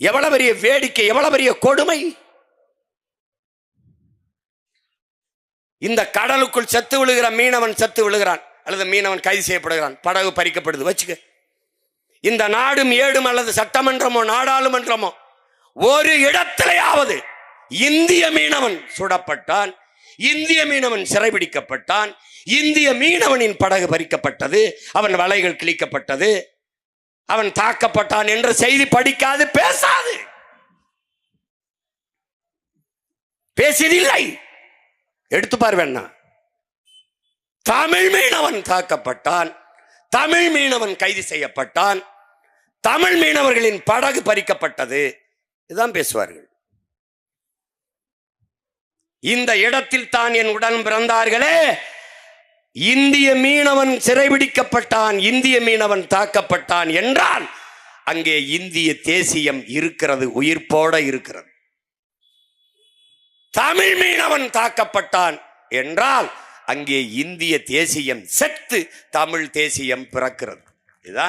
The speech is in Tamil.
எவ்வளவு பெரிய வேடிக்கை, எவ்வளவு பெரிய கொடுமை! இந்த கடலுக்குள் செத்து விழுகிற மீனவன் செத்து விழுகிறான், அல்லது மீனவன் கைது செய்யப்படுகிறான், படகு பறிக்கப்படுது வச்சுக்க. இந்த நாடும் ஏடும் அல்லது சட்டமன்றமோ நாடாளுமன்றமோ ஒரு இடத்திலேயாவது இந்திய மீனவன் சுடப்பட்டான், இந்திய மீனவன் சிறைபிடிக்கப்பட்டான், இந்திய மீனவனின் படகு பறிக்கப்பட்டது, அவன் வலைகள் கிழிக்கப்பட்டது, அவன் தாக்கப்பட்டான் என்ற செய்தி படிக்காது, பேசாது, பேசியதில்லை. எடுத்து பார்வேன்னா, தமிழ் மீனவன் தாக்கப்பட்டான், தமிழ் மீனவன் கைது செய்யப்பட்டான், தமிழ் மீனவர்களின் படகு பறிக்கப்பட்டது, இதுதான் பேசுவார்கள். இந்த இடத்தில் தான் என் உடன் பிறந்தார்களே, இந்திய மீனவன் சிறைபிடிக்கப்பட்டான், இந்திய மீனவன் தாக்கப்பட்டான் என்றால் அங்கே இந்திய தேசியம் இருக்கிறது, உயிர்ப்போட இருக்கிறது. தமிழ் மீனவன் தாக்கப்பட்டான் என்றால் அங்கே இந்திய தேசியம் செத்து தமிழ் தேசியம் பிறக்கிறது.